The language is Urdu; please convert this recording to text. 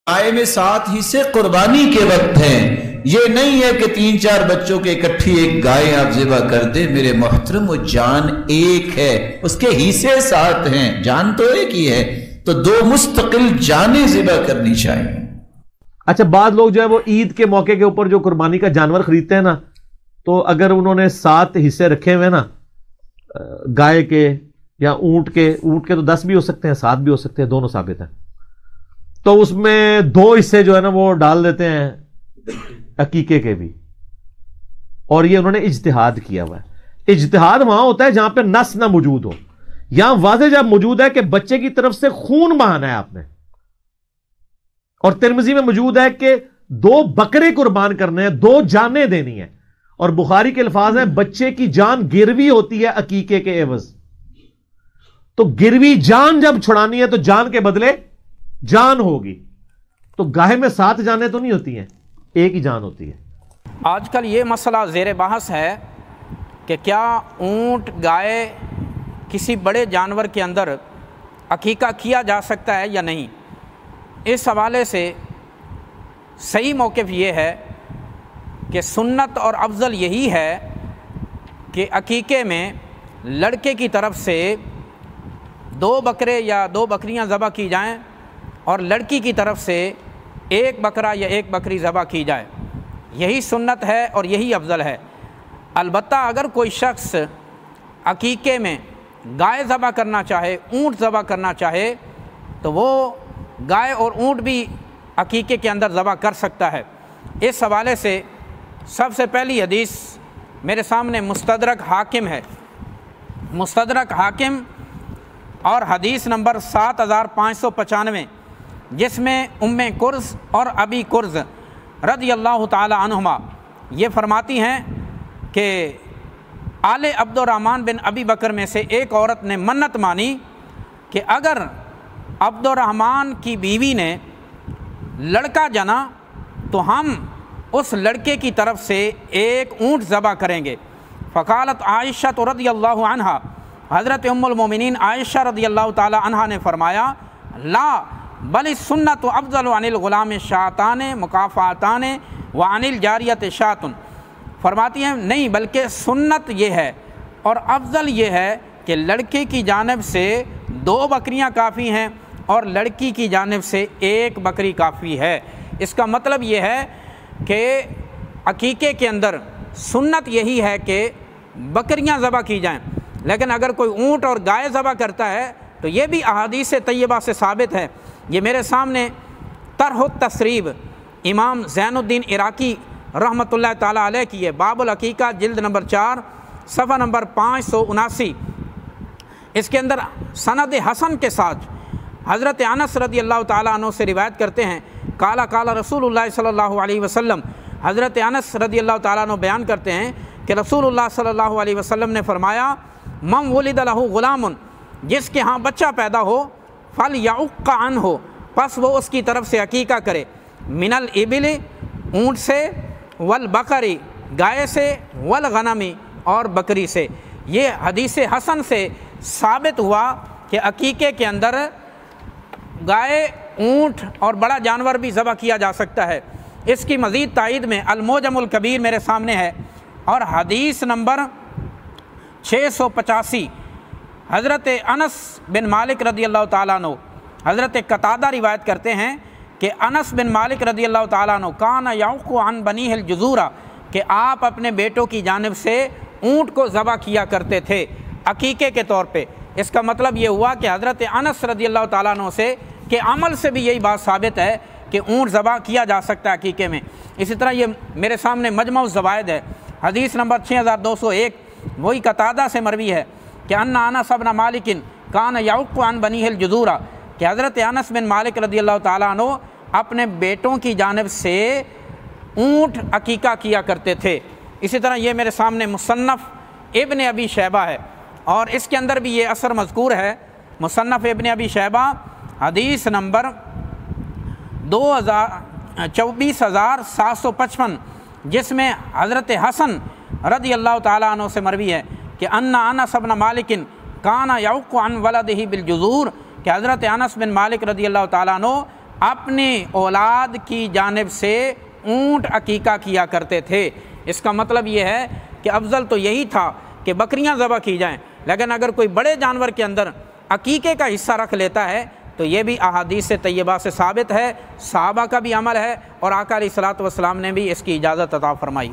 گائے میں 7 حصے قربانی کے وقت ہیں۔ یہ نہیں ہے کہ 3-4 بچوں کے اکٹھی ایک گائے آپ ذبح کر دیں۔ میرے محترم، وہ جان ایک ہے، اس کے حصے 7 ہیں، جان تو ایک ہی ہے، تو 2 مستقل جانیں ذبح کرنی چاہیے۔ اچھا، بعض لوگ جو ہے وہ عید کے موقع کے اوپر جو قربانی کا جانور خریدتے ہیں نا، تو اگر انہوں نے 7 حصے رکھے ہوئے نا گائے کے یا اونٹ کے تو 10 بھی ہو سکتے ہیں، 7 بھی ہو سکتے ہیں، دونوں ثابت ہیں، تو اس میں 2 حصے جو ہے نا وہ ڈال دیتے ہیں عقیقے کے بھی، اور یہ انہوں نے اجتہاد کیا ہوا ہے۔ اجتہاد وہاں ہوتا ہے جہاں پہ نص نہ موجود ہو، یہاں واضح جب موجود ہے کہ بچے کی طرف سے خون بہانا ہے آپ نے، اور ترمذی میں موجود ہے کہ 2 بکرے قربان کرنے ہیں، 2 جانیں دینی ہیں، اور بخاری کے الفاظ ہیں بچے کی جان گروی ہوتی ہے عقیقے کے عوض، تو گروی جان جب چھڑانی ہے تو جان کے بدلے جان ہوگی، تو گائے میں 7 جانیں تو نہیں ہوتی ہیں، ایک ہی جان ہوتی ہے۔ آج کل یہ مسئلہ زیر بحث ہے کہ کیا اونٹ گائے کسی بڑے جانور کے اندر عقیقہ کیا جا سکتا ہے یا نہیں۔ اس حوالے سے صحیح موقف یہ ہے کہ سنت اور افضل یہی ہے کہ عقیقے میں لڑکے کی طرف سے 2 بکرے یا 2 بکریاں ذبح کی جائیں، اور لڑکی کی طرف سے 1 بکرا یا 1 بکری ذبح کی جائے، یہی سنت ہے اور یہی افضل ہے۔ البتہ اگر کوئی شخص عقیقے میں گائے ذبح کرنا چاہے، اونٹ ذبح کرنا چاہے، تو وہ گائے اور اونٹ بھی عقیقے کے اندر ذبح کر سکتا ہے۔ اس حوالے سے سب سے پہلی حدیث میرے سامنے مستدرک حاکم ہے، مستدرک حاکم اور حدیث نمبر 7595، جس میں ام کرز اور ابی کرز رضی اللہ تعالی عنہما یہ فرماتی ہیں کہ آل عبد الرحمن بن ابی بکر میں سے ایک عورت نے منت مانی کہ اگر عبد الرحمن کی بیوی نے لڑکا جنا تو ہم اس لڑکے کی طرف سے 1 اونٹ ذبح کریں گے۔ فقالت عائشہ رضی اللہ عنہا، حضرت ام المومنین عائشہ رضی اللہ تعالی عنہا نے فرمایا، لا بل السنت افضل عن الغلام شاتان مکافاتان وعن الجاریت شاتن، فرماتی ہیں نہیں، بلکہ سنت یہ ہے اور افضل یہ ہے کہ لڑکے کی جانب سے 2 بکریاں کافی ہیں اور لڑکی کی جانب سے 1 بکری کافی ہے۔ اس کا مطلب یہ ہے کہ عقیقے کے اندر سنت یہی ہے کہ بکریاں ذبح کی جائیں، لیکن اگر کوئی اونٹ اور گائے ذبح کرتا ہے تو یہ بھی احادیث طیبہ سے ثابت ہے۔ یہ میرے سامنے طرح التسریب امام زین الدین عراقی رحمۃ اللہ تعالیٰ علیہ کی ہے، باب العقیقہ جلد نمبر 4 صفحہ نمبر 579، اس کے اندر سند حسن کے ساتھ حضرت انس رضی اللہ تعالیٰ عنہ سے روایت کرتے ہیں، قال قال رسول اللہ صلی اللہ علیہ وسلم، حضرت انس رضی اللہ تعالیٰ عنہ بیان کرتے ہیں کہ رسول اللہ صلی اللہ علیہ وسلم نے فرمایا، من ولد لہ غلام، جس کے ہاں بچہ پیدا ہو، فلیعق عنہ، پس وہ اس کی طرف سے عقیقہ کرے، من الابل، اونٹ سے، والبقری، گائے سے، والغنم، اور بکری سے۔ یہ حدیث حسن سے ثابت ہوا کہ عقیقے کے اندر گائے، اونٹ اور بڑا جانور بھی ذبح کیا جا سکتا ہے۔ اس کی مزید تائید میں المعجم الکبیر میرے سامنے ہے، اور حدیث نمبر 685 حضرت انس بن مالک رضی اللہ تعالیٰ عنہ، حضرت قتادہ روایت کرتے ہیں کہ انس بن مالک رضی اللہ تعالیٰ عنہ کان یعق عن بنیہ الجذورہ، کہ آپ اپنے بیٹوں کی جانب سے اونٹ کو ذبح کیا کرتے تھے عقیقے کے طور پہ۔ اس کا مطلب یہ ہوا کہ حضرت انس رضی اللہ تعالیٰ عنہ سے کہ عمل سے بھی یہی بات ثابت ہے کہ اونٹ ذبح کیا جا سکتا ہے عقیقے میں۔ اسی طرح یہ میرے سامنے مجمع الزوائد ہے، حدیث نمبر 6201، وہی قتادہ سے مروی ہے کہ ان انس بن مالک کان یعق عن بنیہ الجذورہ، کہ حضرت انس بن مالک رضی اللہ تعالیٰ عنہ اپنے بیٹوں کی جانب سے اونٹ عقیقہ کیا کرتے تھے۔ اسی طرح یہ میرے سامنے مصنف ابن ابی شیبہ ہے، اور اس کے اندر بھی یہ اثر مذکور ہے، مصنف ابن ابی شیبہ حدیث نمبر 24755، جس میں حضرت حسن رضی اللہ تعالیٰ عنہ سے مروی ہے کہ ان انس بن مالک کان یعق عن ولدہ بالجذور، کہ حضرت انس بن مالک رضی اللہ تعالیٰ عنہ اپنے اولاد کی جانب سے اونٹ عقیقہ کیا کرتے تھے۔ اس کا مطلب یہ ہے کہ افضل تو یہی تھا کہ بکریاں ذبح کی جائیں، لیکن اگر کوئی بڑے جانور کے اندر عقیقے کا حصہ رکھ لیتا ہے تو یہ بھی احادیث طیبہ سے ثابت ہے، صحابہ کا بھی عمل ہے، اور آقا علیہ الصلوۃ والسلام نے بھی اس کی اجازت عطا فرمائی۔